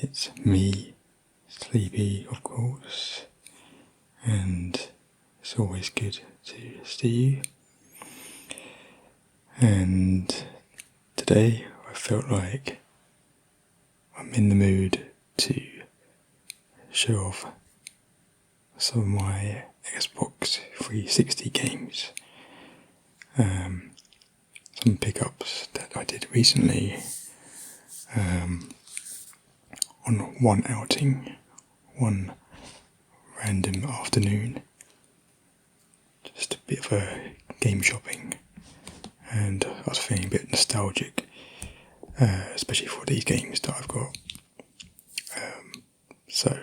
It's me, Sleepy, of course, and it's always good to see you. And today I felt like I'm in the mood to show off some of my Xbox 360 games. Some pickups that I did recently on one outing, one random afternoon. Just a bit of a game shopping, and I was feeling a bit nostalgic, especially for these games that I've got. So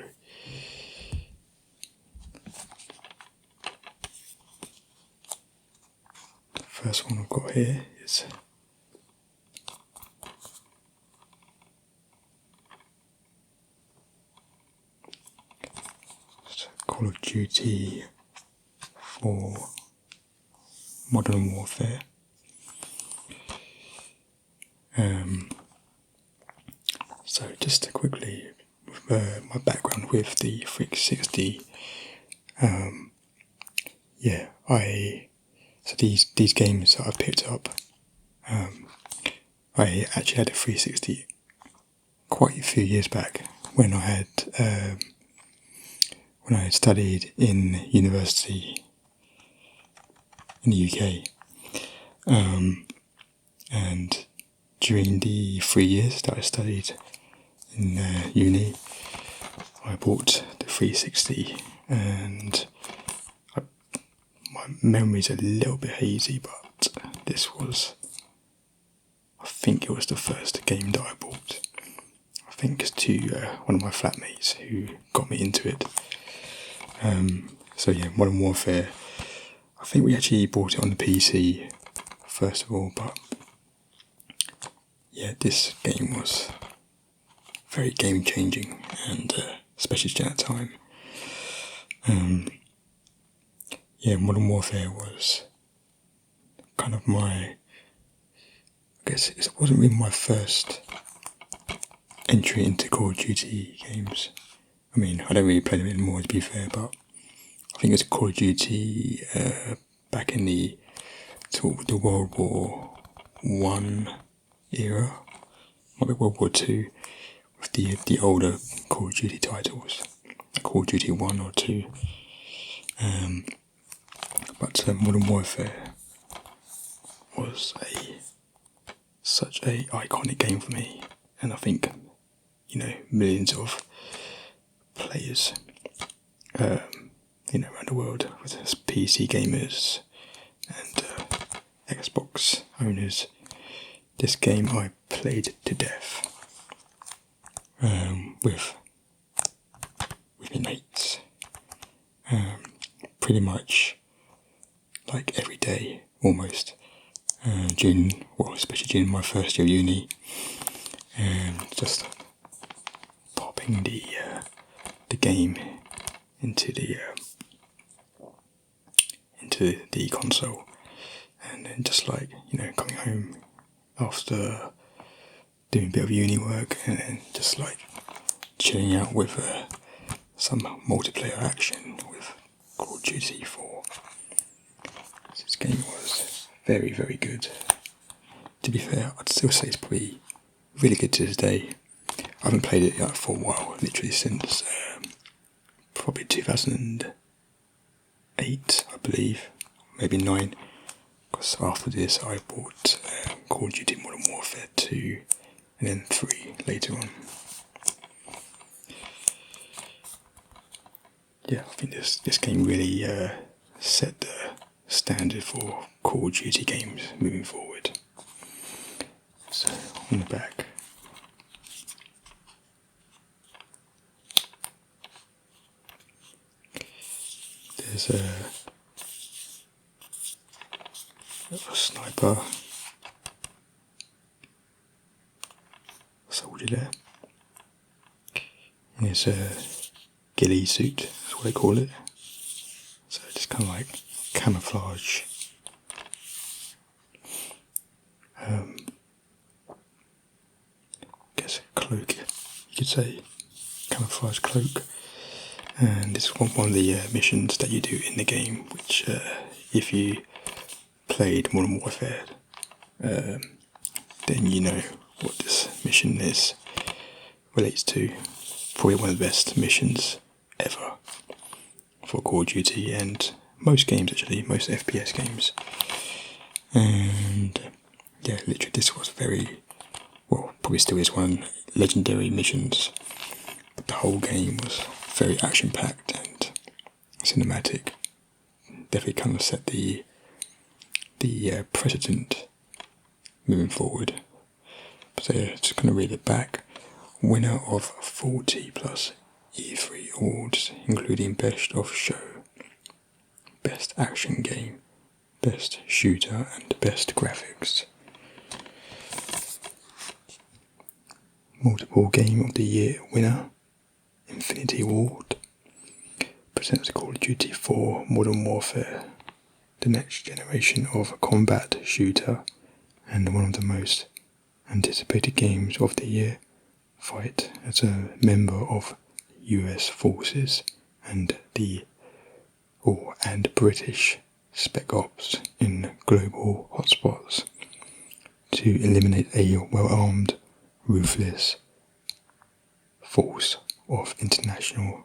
the first one I've got here is Call of Duty for Modern Warfare. So just quickly, my background with the 360, so these games that I picked up, I actually had a 360 quite a few years back when I had studied in university in the UK, and during the 3 years that I studied in uni, I bought the 360, and my memory's a little bit hazy, but I think it was the first game that I bought. I think it's to one of my flatmates who got me into it. Modern Warfare, I think we actually bought it on the PC first of all, but yeah, this game was very game changing, and especially during that time. Modern Warfare was kind of I guess it wasn't really my first entry into Call of Duty games. I mean, I don't really play them anymore, to be fair, but I think it was Call of Duty back in the World War I era, might be World War II, with the older Call of Duty titles, Call of Duty 1 or 2. But Modern Warfare was such a iconic game for me, and I think, millions of players, around the world, with PC gamers and Xbox owners. This game I played to death with my mates, pretty much like every day almost, especially during my first year of uni, and just popping the game into the console, and then just coming home after doing a bit of uni work, and then just chilling out with some multiplayer action with Call of Duty 4. This game was very, very good. To be fair, I'd still say it's probably really good to this day. I haven't played it for a while, literally since probably 2008, I believe, maybe 9. Because after this, I bought Call of Duty Modern Warfare 2, and then 3 later on. Yeah, I think this game really set the standard for Call of Duty games moving forward. So, on the back, there's a sniper soldier there. And there's a ghillie suit, that's what they call it. So just kind of like camouflage. Guess a cloak, you could say, camouflage cloak. And this is one of the missions that you do in the game, which if you played Modern Warfare, then you know what this mission relates to. Probably one of the best missions ever for Call of Duty and most games actually, most FPS games. And yeah, literally this was probably still is one legendary missions. But the whole game was very action packed and cinematic. Definitely kind of set the precedent moving forward. So yeah, just going to read it back. Winner of 40 plus E3 awards, including Best of Show, Best Action Game, Best Shooter and Best Graphics. Multiple Game of the Year winner, Infinity Award, presents Call of Duty 4 Modern Warfare, the next generation of combat shooter and one of the most anticipated games of the year. Fight as a member of US forces and British Spec Ops in global hotspots to eliminate a well-armed, ruthless force of international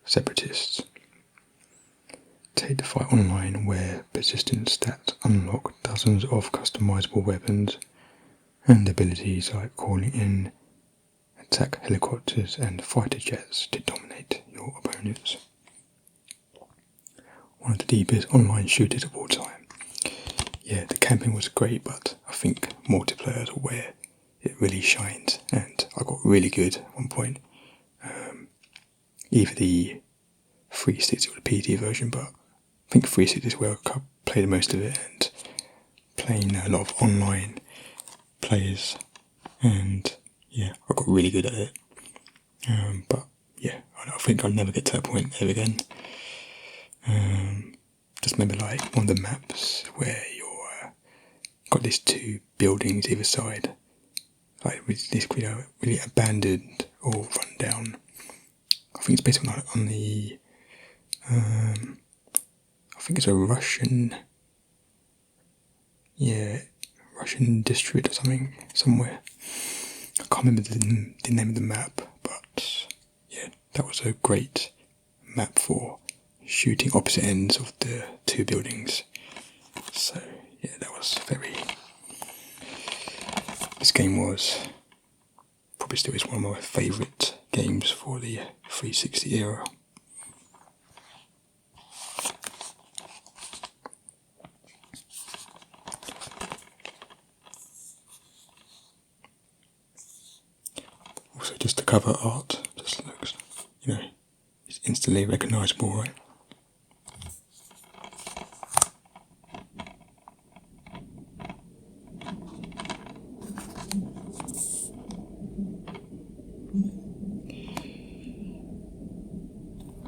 separatists. Take the fight online, where persistent stats unlock dozens of customizable weapons and abilities like calling in attack helicopters and fighter jets to dominate your opponents. One of the deepest online shooters of all time. Yeah, the campaign was great, but I think multiplayer is where it really shines, and I got really good at one point. Either the 360 or the PT version, but I think 360 is where I played the most of it, and playing a lot of online players, and yeah, I got really good at it. But yeah, I think I'll never get to that point ever again. Just remember like one of the maps where you're got these two buildings either side, like with this really abandoned or run down. I think it's based on the I think it's a Russian district or something, somewhere. I can't remember the name of the map, but yeah, that was a great map for shooting opposite ends of the two buildings. So yeah, that was this game was probably still is one of my favourite games for the 360 era. Also, just the cover art just looks, it's instantly recognisable, right?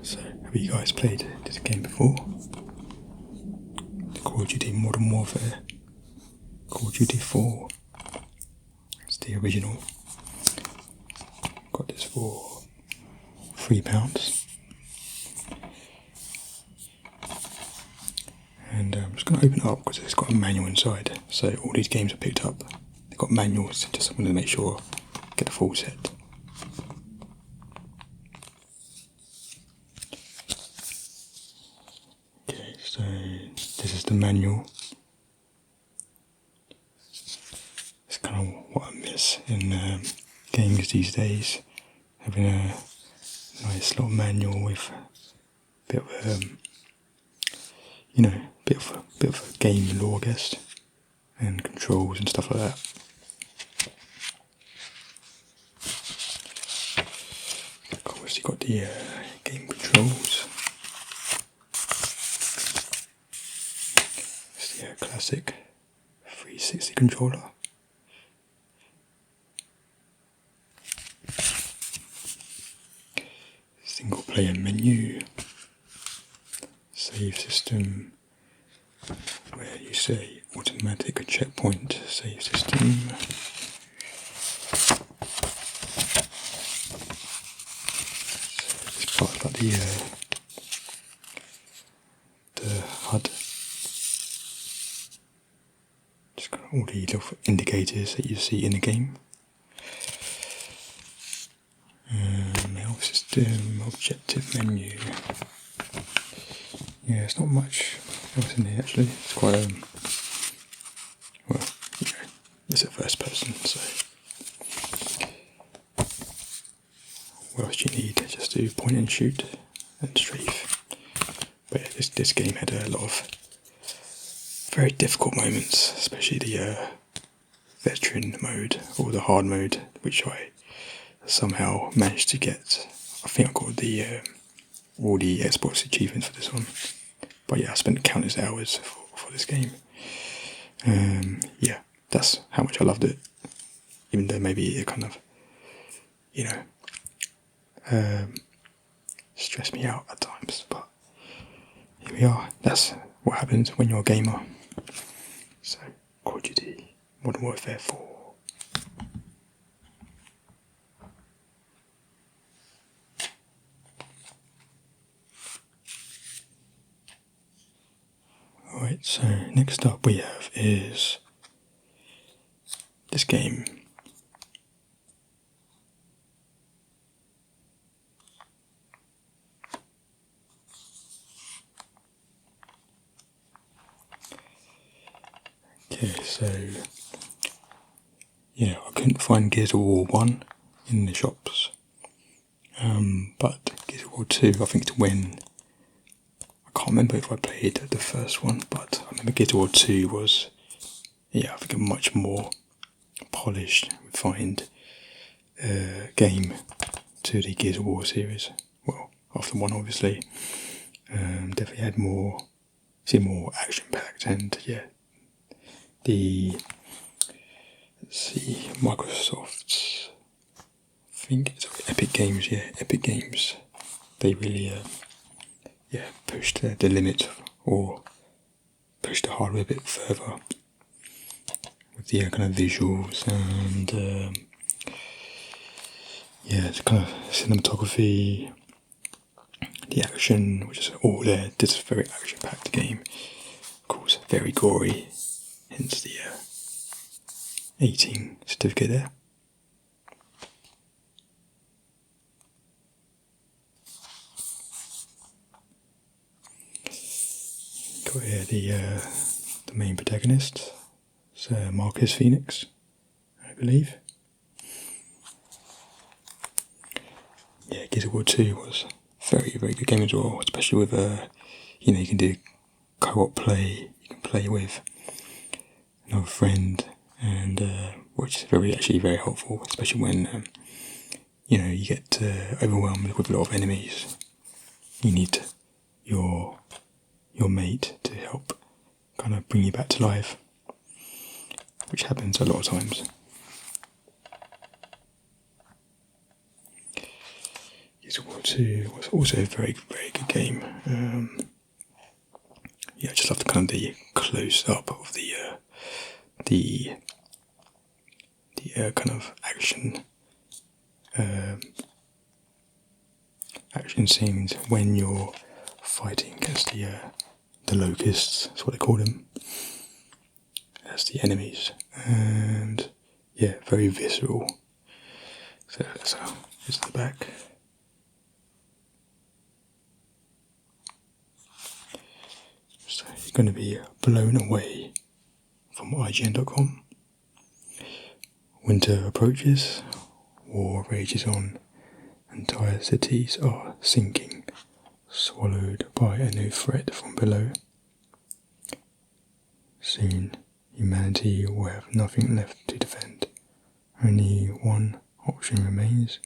So, have you guys played this game before? The Call of Duty Modern Warfare, Call of Duty 4. It's the original. Got this for £3. And I'm just going to open it up because it's got a manual inside. So all these games are picked up. They've got manuals, just wanted to make sure I get the full set. Okay, so this is the manual. It's kind of what I miss in games these days. Having a nice little manual with a bit of bit of game lore, I guess, and controls and stuff like that. Obviously got the game controls. It's the classic 360 controller. Single player menu. Save system, where you say automatic checkpoint save system. like the HUD. Just got all the little indicators that you see in the game. Mail system, objective menu. Yeah, it's not much else in here actually. It's quite well, you know, it's a first person, so what else do you need? Just do point and shoot and strafe. But yeah, this game had a lot of very difficult moments, especially the veteran mode or the hard mode, which I somehow managed to get. I think I got all the Xbox achievements for this one. But yeah, I spent countless hours for this game. Yeah, that's how much I loved it. Even though maybe it kind of, you know, stressed me out at times. But here we are. That's what happens when you're a gamer. So, Call of Duty Modern Warfare 4. Alright, so next up we have is this game. Okay, so yeah, I couldn't find Giz II 1 in the shops, but Giz II 2, I think it's when, I can't remember if I played the first one, but I remember Giz II 2 was, yeah, I think a much more polished, refined game to the Gears of War series. Well, after one obviously, definitely had more action packed, and yeah, let's see, Microsoft's, I think it's Epic Games, Epic Games, they really pushed the limit, or pushed the hardware a bit further with the kind of visuals and the kind of cinematography, the action, which is all there. This is a very action-packed game, of course, very gory, hence the 18 certificate there. Got here the main protagonist, it's Marcus Phoenix, I believe. Yeah, Giz II 2 was very, very good game as well, especially with you can do co-op play, you can play with another friend, and which is actually very helpful, especially when you get overwhelmed with a lot of enemies. You need your mate to help kind of bring you back to life, which happens a lot of times. Giz II 2 was also a very, very good game. I just love the kind of the close up of the kind of action scenes when you're fighting against the locusts. That's what they call them. That's the enemies, and yeah, very visceral. So that's how it's the back. So you're going to be blown away from IGN.com. Winter approaches, war rages on, entire cities are sinking, swallowed by a new threat from below. Soon, humanity will have nothing left to defend. Only one option remains,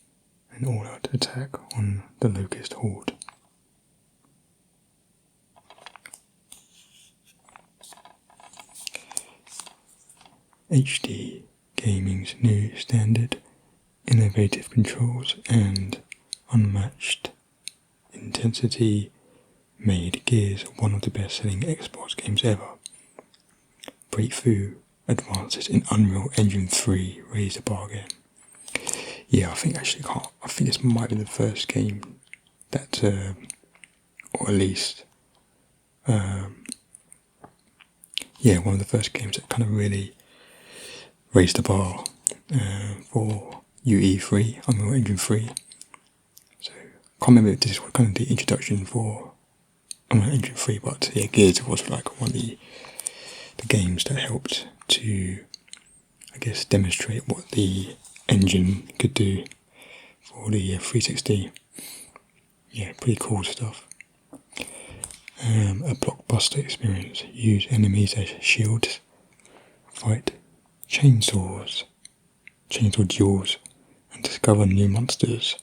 an all-out attack on the Locust Horde. HD gaming's new standard, innovative controls and unmatched intensity made Gears one of the best-selling Xbox games ever. Breakthrough advances in Unreal Engine 3 raised the bar again. Yeah, I think this might be the first game that, or at least, yeah, one of the first games that kind of really raised the bar for UE3, Unreal Engine 3. So, I can't remember if this was kind of the introduction for Unreal Engine 3, but yeah, Giz was like one of the games that helped to, I guess, demonstrate what the engine could do for the 360. Yeah, pretty cool stuff. A blockbuster experience. Use enemies as shields. Fight chainsaw duels, and discover new monsters,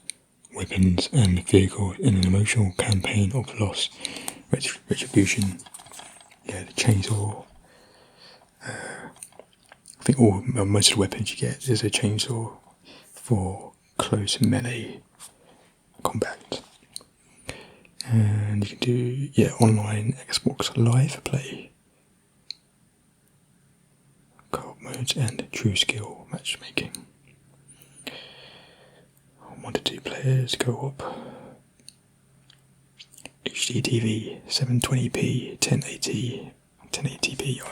weapons, and vehicles in an emotional campaign of loss, retribution. Yeah, the chainsaw. I think most of the weapons you get is a chainsaw for close melee combat. And you can do, online Xbox Live play, co-op modes, and true skill matchmaking. 1 to 2 players co-op. HD TV, 720p, 1080, 1080p.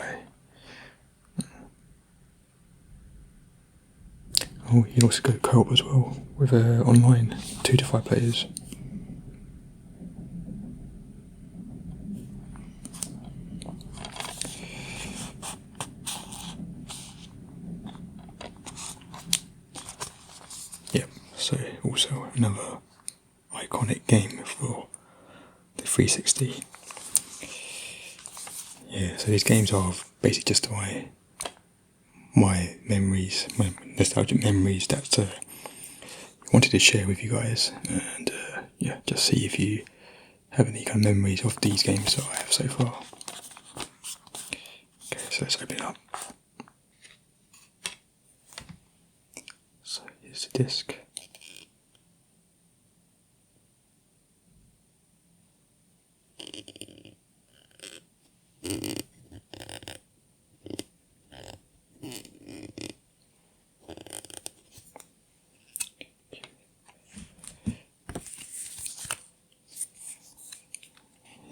Oh, you can also go co-op as well with online 2 to 5 players. So also another iconic game for the 360. Yeah, so these games are basically just my memories, my nostalgic memories that I wanted to share with you guys, and just see if you have any kind of memories of these games that I have so far. Okay, so let's open it up. So here's the disc.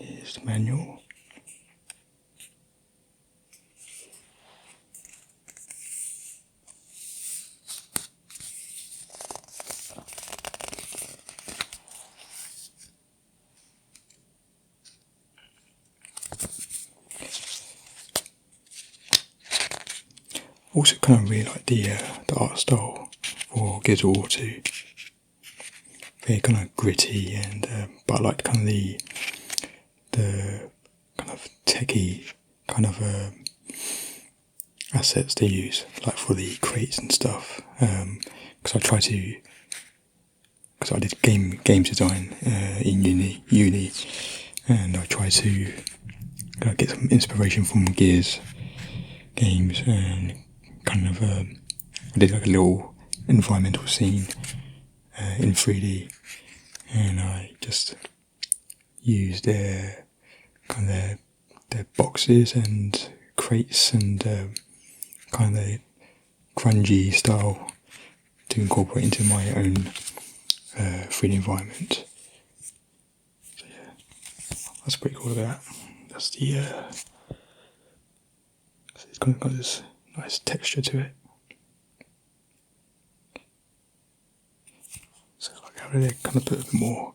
Here's the manual. Also kind of really like the art style for Giz II. Very kind of gritty, and but I like kind of the kind of techie kind of assets they use, like for the crates and stuff. Because I did games design in uni, and I try to get some inspiration from Giz games, and kind of I did like a little environmental scene in 3D, and I just used their boxes and crates and kind of the grungy style to incorporate into my own 3D environment. So yeah, that's pretty cool. That that's the so it's kind of got this nice texture to it. So like how they kind of put a bit more,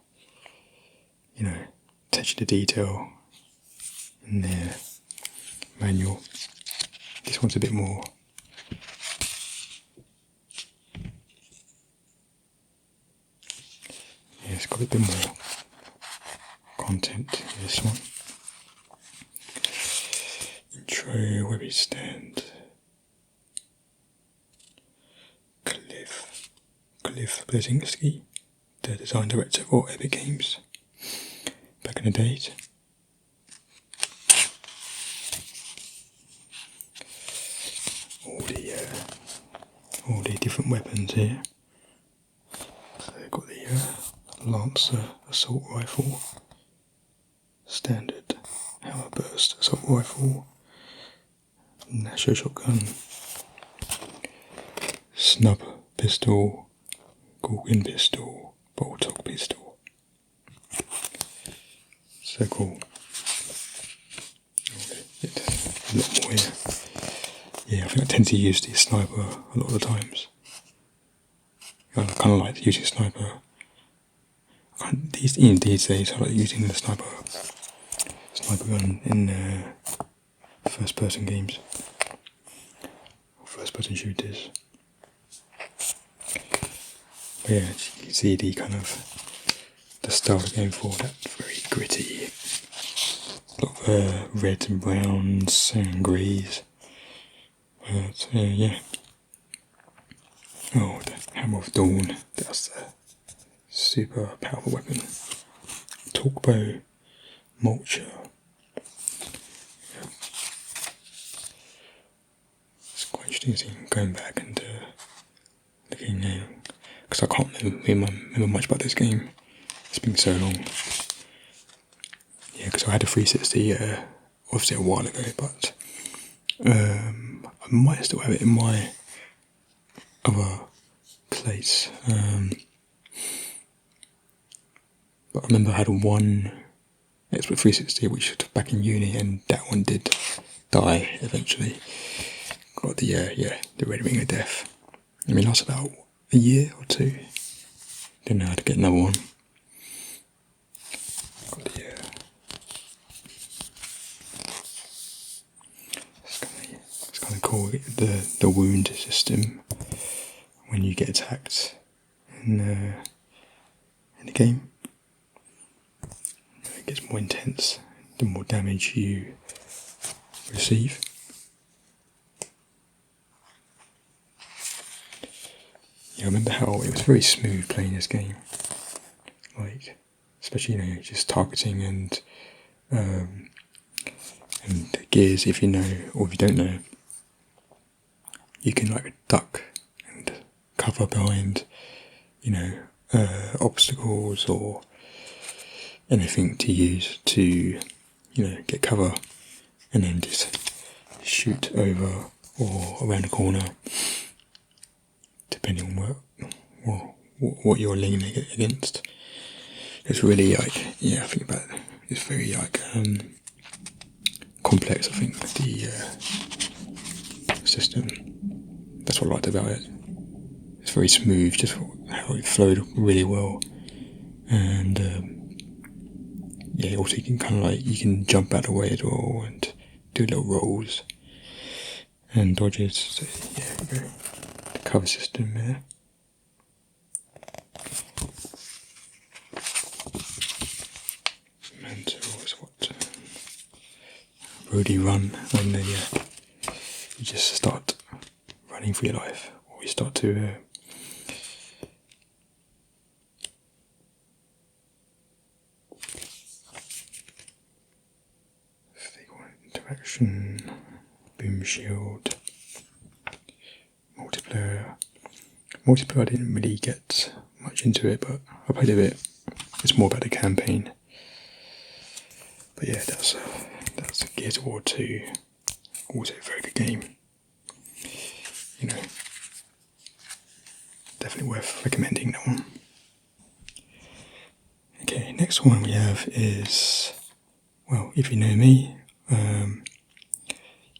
attention to detail in their manual. This one's a bit more. Yeah, it's got a bit more content in this one. Intro, where we stand. Cliff Blazinski, the design director for Epic Games back in the days. All the different weapons here. So they've got the Lancer assault rifle, standard hammer-burst assault rifle, Nasher shotgun, snub pistol, Gorgon pistol, Boltok pistol. So cool. A lot more here. Yeah, I think I tend to use the sniper a lot of the times. I kind of like using sniper. These days I like using the sniper gun in first-person games, first-person shooters. But yeah, as you can see the kind of the style they're going for, that very gritty, a lot of reds and browns and greys. But yeah. Oh, the Hammer of Dawn, that's the super powerful weapon. Torque bow, mulcher. It's quite interesting going back and looking now, because I can't remember much about this game. It's been so long. Yeah, because I had a 360 obviously a while ago, but I might still have it in my other place. But I remember I had one Xbox 360 which was back in uni, and that one did die eventually. Got the Red Ring of Death. I mean, it lasted about a year or two. Didn't know how to get another one. Got the it's kind of cool, the wound system when you get attacked in the game. It gets more intense the more damage you receive. Yeah, I remember how it was very smooth playing this game. Like, especially just targeting and gears. If you know or if you don't know, you can like duck and cover behind obstacles or anything to use to get cover, and then just shoot over or around the corner, depending on what you're leaning against. It's really I think about it. It's very complex. I think the system. That's what I liked about it. It's very smooth, just how it flowed really well, and also you can you can jump out of the way as well and do little rolls and dodges. So yeah, you go. The cover system there. Roadie run when you just start running for your life, or you start to interaction, boom shield, multiplayer. Multiplayer I didn't really get much into it, but I played a bit. It's more about the campaign. But yeah, that's Giz II. Also a very good game. Definitely worth recommending that one. Okay, next one we have is, well, if you know me,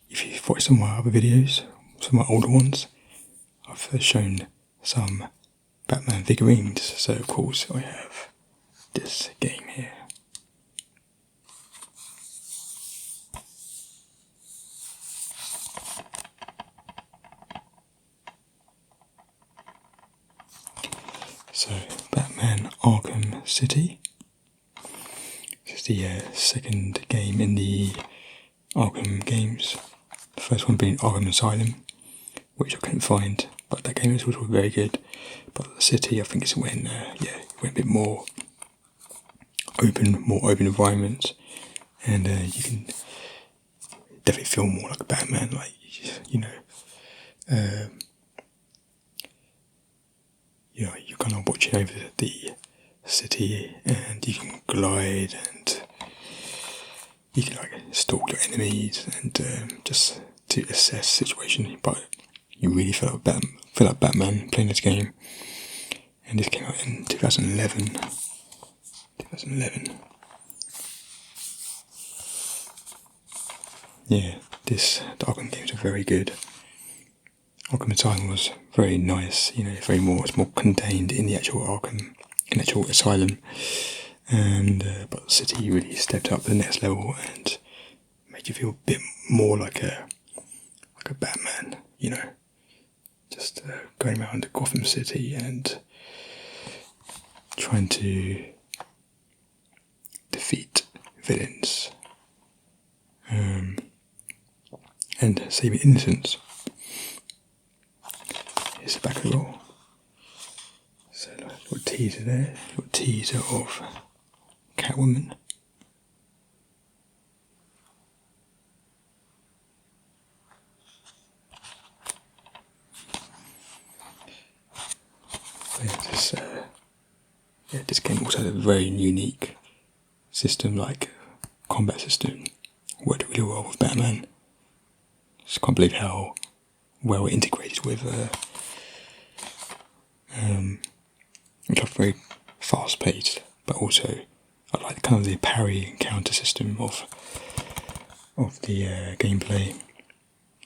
if you've watched some of my other videos, some of my older ones, I've shown some Batman figurines, so of course I have this game here. So, Batman Arkham City. This is the second game in the Arkham games. The first one being Arkham Asylum, which I couldn't find, but that game is also very good. But the city, I think it's when it went a bit more open environments, and you can definitely feel more like Batman, you're kind of watching over the city, and you can glide, and you can stalk your enemies, and just to assess the situation. But you really feel like Batman playing this game, and this came out in 2011. yeah, the Arkham games are very good. Arkham Asylum was very nice, you know, it's more contained in the actual Arkham, in the actual asylum, and but City really stepped up to the next level and made you feel a bit more like a Batman, you know, just going around Gotham City and trying to defeat villains and saving innocents. Here's the back of the roll. So a little teaser there, a little teaser of Catwoman. This game also has a very unique system, like combat system. Worked really well with Batman. Just can't believe how well integrated with it's very fast paced, but also I like kind of the parry and counter system of the gameplay.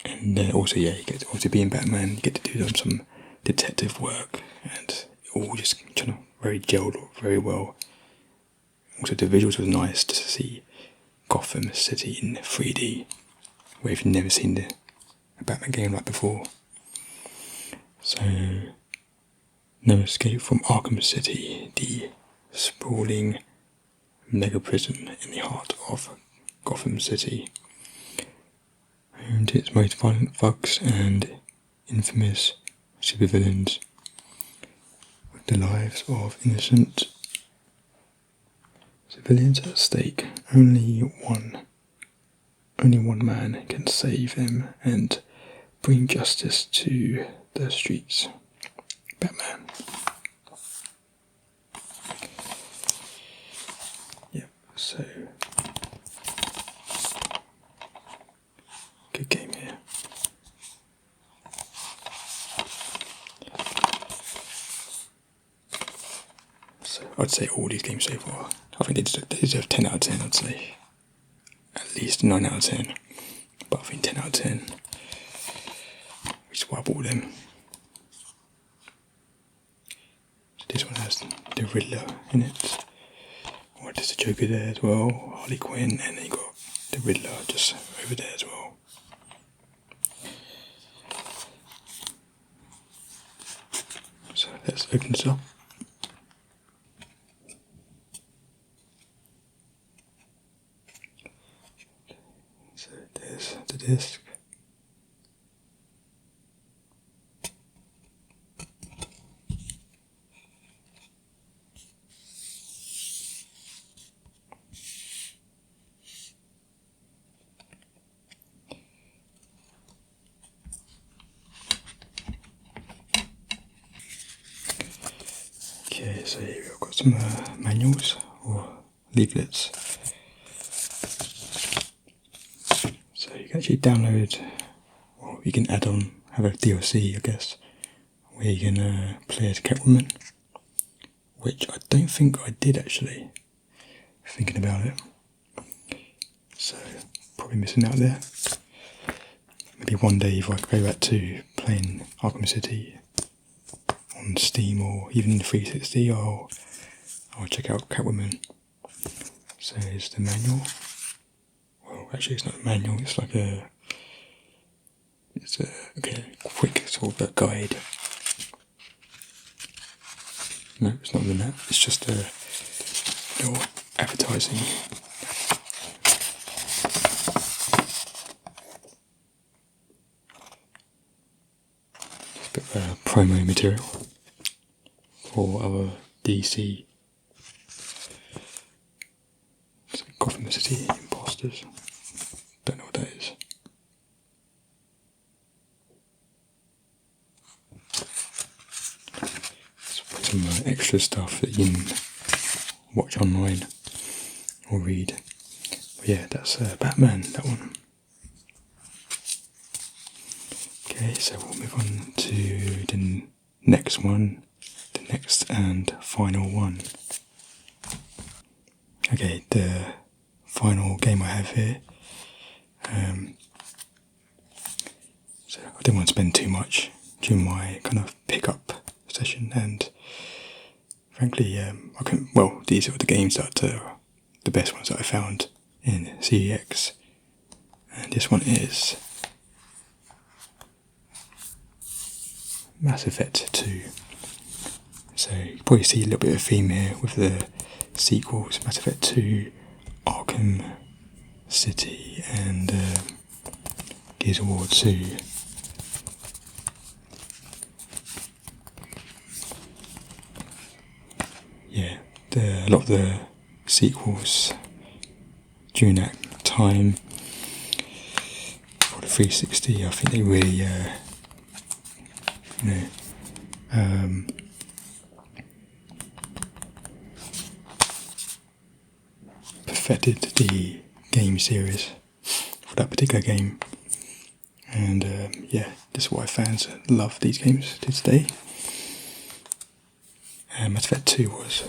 And also, yeah, you get to being Batman, you get to do some detective work, and it all just kind of very gelled very well. Also, the visuals were nice to see Gotham City in 3D, where you've never seen a Batman game like before. So, No Escape from Arkham City, the sprawling mega prison in the heart of Gotham City, and its most violent thugs and infamous supervillains, with the lives of innocent civilians at stake. Only one man can save them and bring justice to the streets. Batman. Yep, so good game here. So I'd say all these games so far, I think they deserve 10 out of 10, I'd say. At least 9 out of 10. But I think 10 out of 10. Which is why I bought them. So this one has the Riddler in it. Or there's the Joker there as well, Harley Quinn, and then you got the Riddler just over there as well. So let's open this up. So there's the disc. Okay, so here we've got some manuals or leaflets. So you can actually download, or you can add on, have a DLC, I guess, where you can play as Catwoman, which I don't think I did actually, thinking about it. So probably missing out there. Maybe one day if I go back to playing Arkham City on Steam or even 360, I'll check out Catwoman. So here's the manual. Well, actually it's not a manual, it's like a quick sort of a guide. No, it's not even that, it's just a little advertising. It's a bit of promo material for other DC, so Gotham City imposters. Don't know what that is. Let's put some extra stuff that you can watch online or read. But yeah, that's Batman, that one. Okay, so we'll move on to the next one, the next and final one. Okay, the final game I have here So I didn't want to spend too much during my kind of pick-up session, and frankly, I couldn't. Well, these are the games that the best ones that I found in CEX, and this one is Mass Effect 2. So you probably see a little bit of a theme here with the sequels, Mass Effect 2, Arkham City, and Giz II. Yeah, a lot of the sequels during that time for the 360, I think they really, perfected the game series for that particular game, and this is why fans love these games to this day. Mass Effect 2 was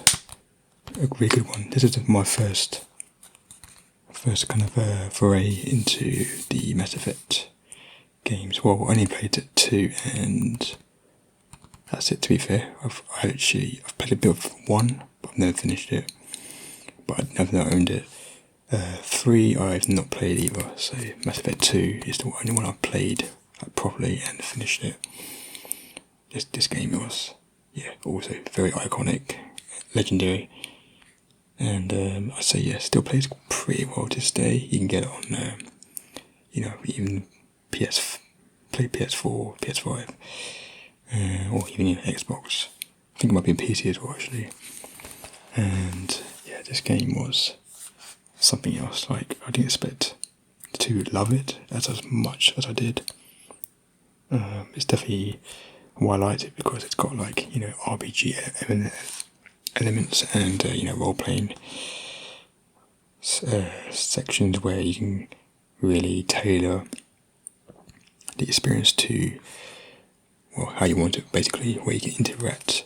a really good one. This is my first kind of foray into the Mass Effect games. Well, I only played it 2, and that's it. To be fair, I've played a bit of 1, but I've never finished it. But I've never owned it. 3 I've not played either. So Mass Effect 2 is the only one I've played properly and finished it. This game was also very iconic, legendary, and I'd say still plays pretty well to this day. You can get it on even PS4, PS5, or even Xbox. I think it might be on PC as well, actually. And this game was something else. Like, I didn't expect to love it as much as I did. It's definitely why I liked it, because it's got RPG elements and role playing sections where you can really tailor the experience to how you want it, basically, where you can interact.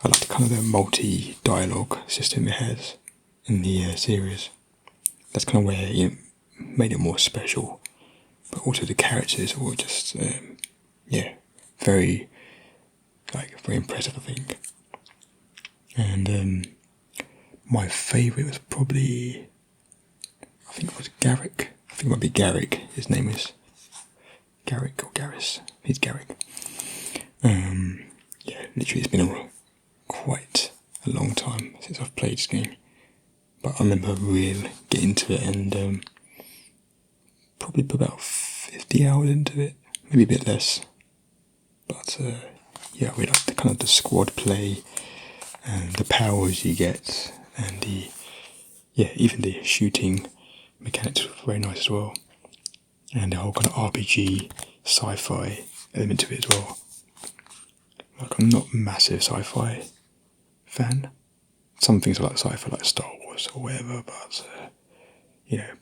I like the kind of the multi-dialogue system it has in the series. That's kind of where it made it more special. But also the characters were just very impressive, I think. And my favourite was probably, I think it was Garrick. I think it might be Garrick. His name is Garrick or Garrus. He's Garrick. Literally it's been quite a long time since I've played this game. But I remember really getting into it, and probably put about 50 hours into it, maybe a bit less. But I really like the kind of the squad play and the powers you get, and even the shooting mechanics were very nice as well, and the whole kind of RPG sci-fi element to it as well. Like, I'm not a massive sci-fi fan. Some things I like sci-fi, like Star Wars or whatever, but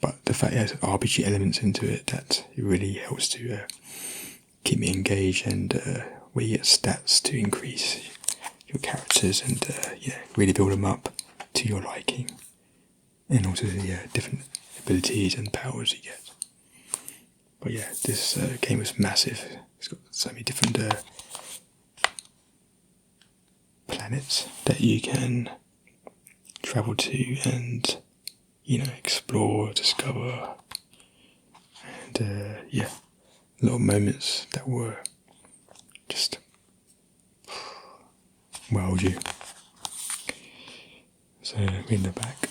but the fact it has RPG elements into it, that it really helps to keep me engaged, and where you get stats to increase your characters and really build them up to your liking, and also the different abilities and powers you get. But this game was massive. It's got so many different planets that you can travel to and explore, discover, and a lot of moments that were just wowed you. So in the back,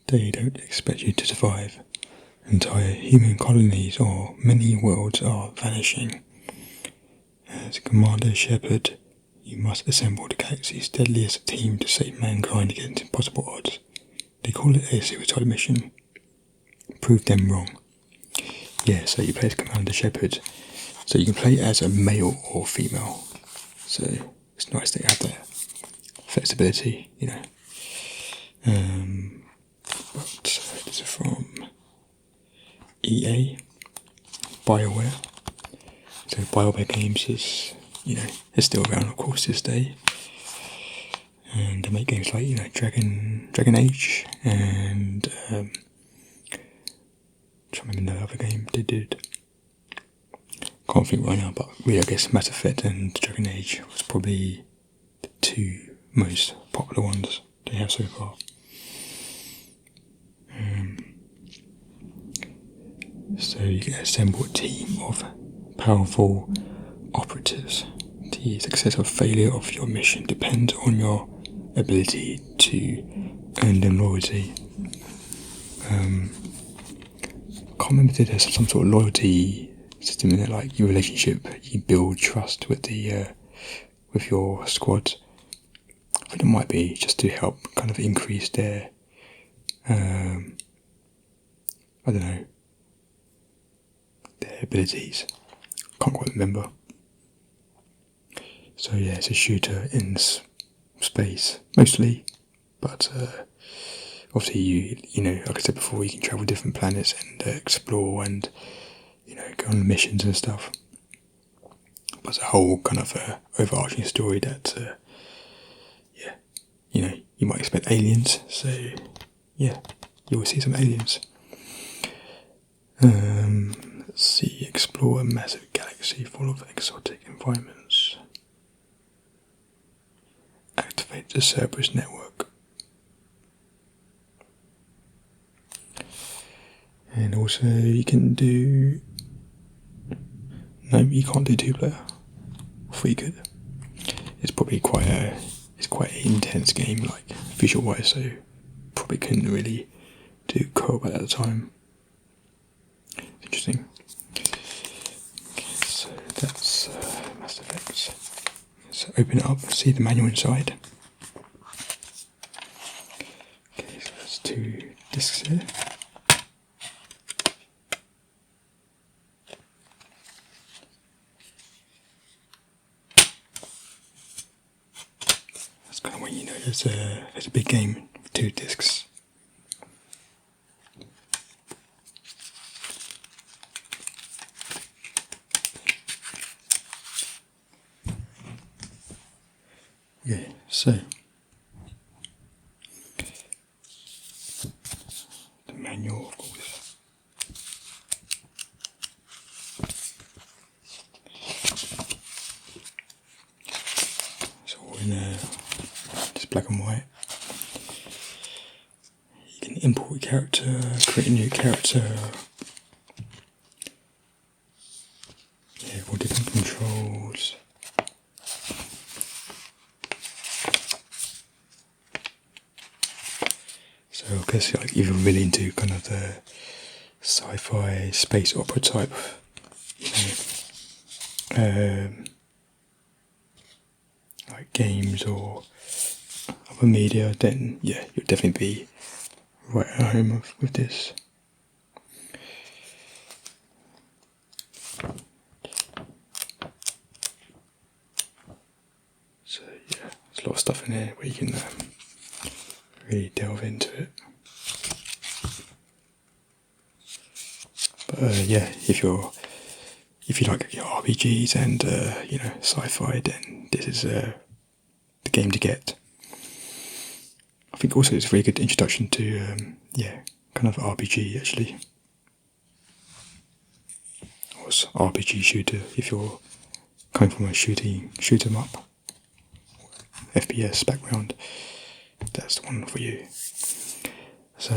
they don't expect you to survive. Entire human colonies or many worlds are vanishing. As Commander Shepard, you must assemble the galaxy's deadliest team to save mankind against impossible odds. They call it a suicide mission. Prove them wrong. So you play as Commander Shepard. So you can play as a male or female. So it's nice that you have that flexibility, But this is from EA, BioWare. So BioWare games is, it's still around, of course, this day. and they make games like, you know, Dragon Age, and I'm trying to remember the other game they did. Can't think right now, but really, I guess Mass Effect and Dragon Age was probably the two most popular ones they have so far. So you can assemble a team of powerful operatives. The success or failure of your mission depends on your ability to earn them loyalty. I can't remember if there's some sort of loyalty system in it, like your relationship, you build trust with with your squad. I think it might be just to help kind of increase their, I don't know, their abilities. Can't quite remember. So yeah, it's a shooter in space mostly, but obviously you know, like I said before, you can travel different planets and explore and, you know, go on missions and stuff. But it's a whole kind of overarching story that yeah, you know, you might expect aliens. So yeah, you will see some aliens. Let's see, explore a massive galaxy full of exotic environments. Activate the Cerberus network. And also you can do... No, you can't do 2-player. I thought you could. It's probably quite an intense game, like visual wise, so probably couldn't really do co-op at the time. Interesting. Okay, so that's Mass Effect. Let's open it up, see the manual inside. Okay, so there's 2 discs here. That's kind of when you know there's a big game with 2 discs. Okay, so the manual, of course. It's all in just black and white. You can import a character, create a new character. Yeah, all different controls. So I guess like if you're really into kind of the sci-fi space opera type, you know, like games or other media, then yeah, you'll definitely be right at home with this. So yeah, there's a lot of stuff in here where you can really delve into it. But yeah, if you like your RPGs and you know, sci-fi, then this is the game to get. I think also it's a very good introduction to yeah, kind of RPG actually. Or RPG shooter if you're coming from a shoot 'em up FPS background. That's the one for you. So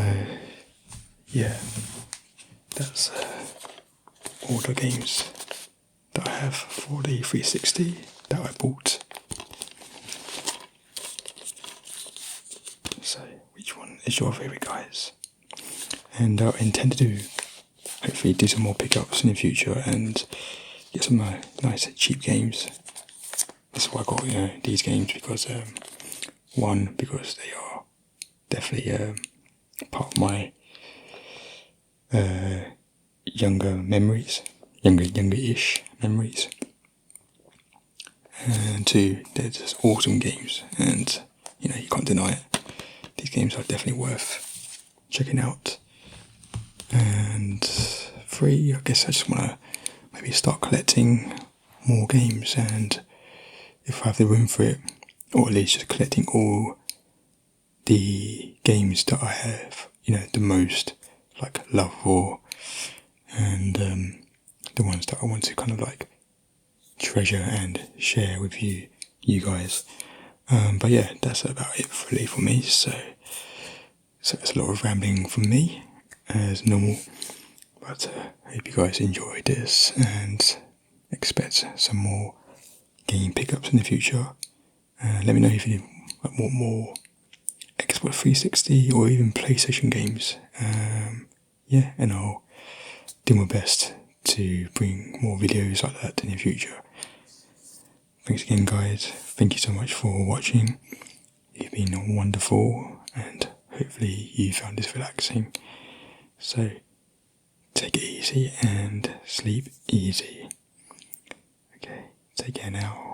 yeah, that's all the games that I have for the 360 that I bought. So which one is your favourite, guys? And I intend to hopefully do some more pickups in the future and get some nice cheap games. That's why I got, you know, these games, because one, because they are definitely part of my younger-ish memories. And 2, they're just awesome games, and you know, you can't deny it. These games are definitely worth checking out. And 3, I guess I just want to maybe start collecting more games, and if I have the room for it, or at least just collecting all the games that I have, the most like love for, and the ones that I want to kind of like treasure and share with you guys. But yeah, that's about it really for me. So it's a lot of rambling from me as normal. But I hope you guys enjoyed this and expect some more game pickups in the future. Let me know if you want more Xbox 360 or even PlayStation games. Yeah, and I'll do my best to bring more videos like that in the future. Thanks again, guys. Thank you so much for watching. You've been wonderful, and hopefully you found this relaxing. So take it easy and sleep easy. Okay, take care now.